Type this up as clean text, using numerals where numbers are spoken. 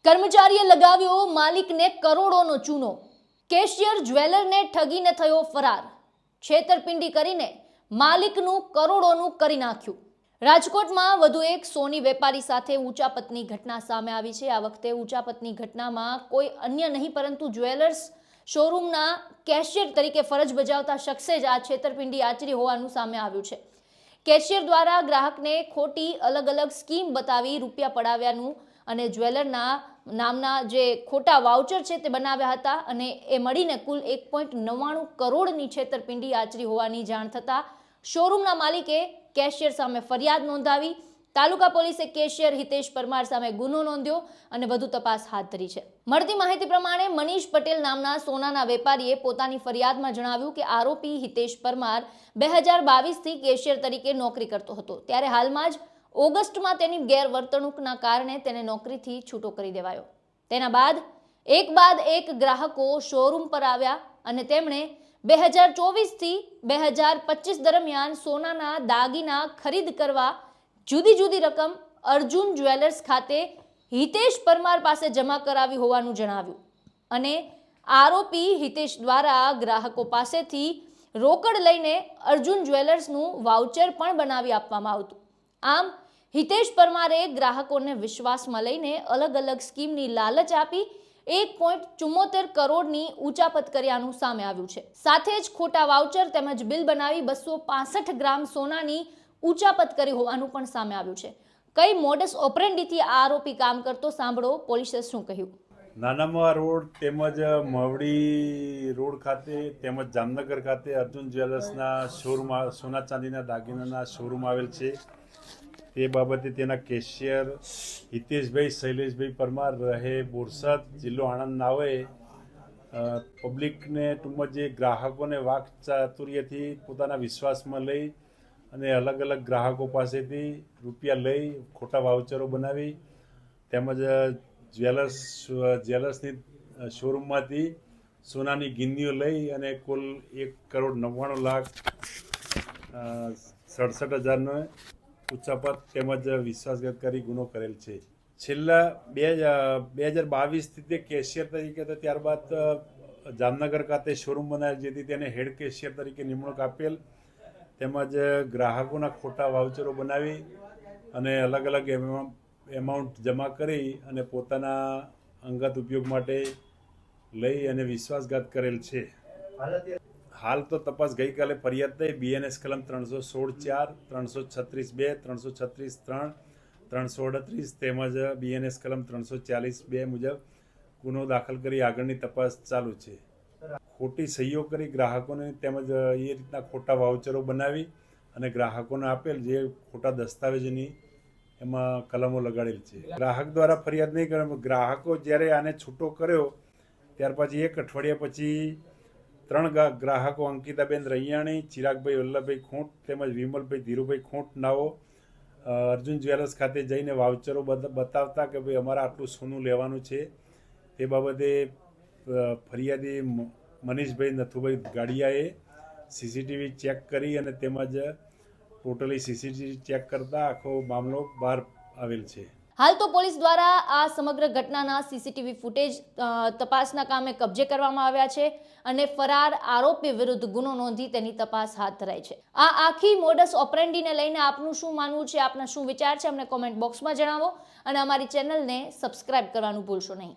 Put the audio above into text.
કર્મચારીએ લગાવ્યો માલિકને કરોડોનો ચૂનો। કેશિયર જ્વેલરને ઠગીને થયો ફરાર। છેતરપિંડી કરીને માલિકનું કરોડોનું કરી નાખ્યું। રાજકોટમાં વધુ એક સોની વેપારી સાથે ઉચાપતની ઘટના સામે આવી છે। આ વખતે ઉચાપતની ઘટનામાં કોઈ અન્ય નહીં પરંતુ જ્વેલર્સ શોરૂમના કેશિયર તરીકે ફરજ બજાવતા શખ્સે જ આ છેતરપિંડી આચરી હોવાનું સામે આવ્યું છે। કેશિયર દ્વારા ગ્રાહકને ખોટી અલગ અલગ સ્કીમ બતાવી રૂપિયા પડાવ્યાનું અને જ્વેલરના નામના જે ખોટા વાઉચર છે તે બનાવ્યા હતા અને એ મળીને કુલ 1.99 કરોડની છેતરપિંડી આચરી હોવાની જાણ થતાં શોરૂમના માલિકે કેશિયર સામે ફરિયાદ નોંધાવી। તાલુકા પોલીસે કેશિયર હિતેશ પરમાર સામે ગુનો નોંધ્યો અને વધુ તપાસ હાથ ધરી છે। મળતી માહિતી પ્રમાણે મનીષ પટેલ નામના સોનાના વેપારીએ પોતાની ફરિયાદમાં જણાવ્યું કે આરોપી હિતેશ પરમાર 2022થી કેશિયર તરીકે નોકરી કરતો હતો, ત્યારે હાલમાં જ ઓગસ્ટમાં તેની ગેરવર્તણૂકના કારણે તેને નોકરીથી છૂટો કરી દેવાયો। તેના બાદ એક ગ્રાહકો શોરૂમ પર આવ્યા અને તેમણે 2024થી 2025 દરમિયાન સોનાના દાગીના ખરીદ કરવા જુદી જુદી રકમ અર્જુન જ્વેલર્સ ખાતે હિતેશ પરમાર પાસે જમા કરાવી હોવાનું જણાવ્યું અને આરોપી હિતેશ દ્વારા ગ્રાહકો પાસેથી રોકડ લઈને અર્જુન જ્વેલર્સનું વાઉચર પણ બનાવી આપવામાં આવતું। આમ હિતેશ પરમારે ગ્રાહકોને વિશ્વાસમાં લઈને અલગ અલગ સ્કીમની લાલચ આપી 1.74 કરોડની ઉચાપત કર્યાનું સામે આવ્યું છે। સાથે જ ખોટા વાઉચર તેમજ બિલ બનાવી 265 ગ્રામ સોનાની ઉચાપત કરી હોવાનું પણ સામે આવ્યું છે। કઈ મોડસ ઓપરેન્ડીથી આ આરોપી કામ કરતો, સાંભળો પોલીસે શું કહ્યું। નાનામા રોડ તેમજ મવડી રોડ ખાતે તેમજ જામનગર ખાતે અર્જુન જ્વેલર્સના શોરૂમ, સોના ચાંદીના દાગીનાના શોરૂમ આવેલ છે। તે બાબતે તેના કેશિયર હિતેશભાઈ શૈલેષભાઈ પરમાર રહે બોરસદ, જિલ્લો આણંદ નાઓએ પબ્લિકને ટૂંકમાં જે ગ્રાહકોને વાક ચાતુર્યથી પોતાના વિશ્વાસમાં લઈ અને અલગ અલગ ગ્રાહકો પાસેથી રૂપિયા લઈ ખોટા વાઉચરો બનાવી તેમજ જ્વેલર્સની શોરૂમમાંથી સોનાની ગિન્નીઓ લઈ અને કુલ 1,99,67,000નો ઉચાપત તેમજ વિશ્વાસઘાત કરી ગુનો કરેલ છે। છેલ્લા 2022થી તે કેશિયર તરીકે હતો, ત્યારબાદ જામનગર ખાતે શોરૂમ બનાવેલ જેથી તેને હેડ કેશિયર તરીકે નિમણૂક આપેલ તેમજ ગ્રાહકોના ખોટા વાઉચરો બનાવી અને અલગ અલગ એમાઉન્ટ જમા કરી અને પોતાના અંગત ઉપયોગ માટે લઈ અને વિશ્વાસઘાત કરેલ છે। હાલ તો તપાસ ગઈકાલે ફરિયાદ થઈ BNS કલમ 316(4), 336(2), 336(3), 338 તેમજ BNS કલમ 340(2) મુજબ ગુનો દાખલ કરી આગળની તપાસ ચાલુ છે। ખોટી સહીઓ કરી ગ્રાહકોને તેમજ એ રીતના ખોટા વાઉચરો બનાવી અને ગ્રાહકોને આપેલ જે ખોટા દસ્તાવેજોની એમાં કલમો લગાડેલ છે। ગ્રાહક દ્વારા ફરિયાદ નહીં કરે, ગ્રાહકો જ્યારે આને છૂટો કર્યો ત્યાર પછી 1 અઠવાડિયા પછી 3 ગ્રાહકો અંકિતાબેન રૈયાણી, ચિરાગભાઈ વલ્લભભાઈ ખોંટ તેમજ વિમલભાઈ ધીરુભાઈ ખોંટ નાઓ અર્જુન જ્વેલર્સ ખાતે જઈને વાઉચરો બતાવતા કે ભાઈ અમારે આટલું સોનું લેવાનું છે। તે બાબતે ફરિયાદી મનીષભાઈ નથુભાઈ ગાડિયાએ CCTV ચેક કરી અને તેમજ ટોટલી CCTV ચેક કરતા આખો મામલો બહાર આવેલ છે। હાલ તો પોલીસ દ્વારા આ સમગ્ર ઘટનાના CCTV ફૂટેજ તપાસના કામે કબજે કરવામાં આવ્યા છે અને ફરાર આરોપી વિરુદ્ધ ગુનો નોંધી તેની તપાસ હાથ ધરાઈ છે। આ આખી મોડસ ઓપરેન્ડીને લઈને આપનું શું માનવું છે, આપના શું વિચાર છે, અમને કોમેન્ટ બોક્સમાં જણાવો અને અમારી ચેનલને સબસ્ક્રાઇબ કરવાનું ભૂલશો નહીં।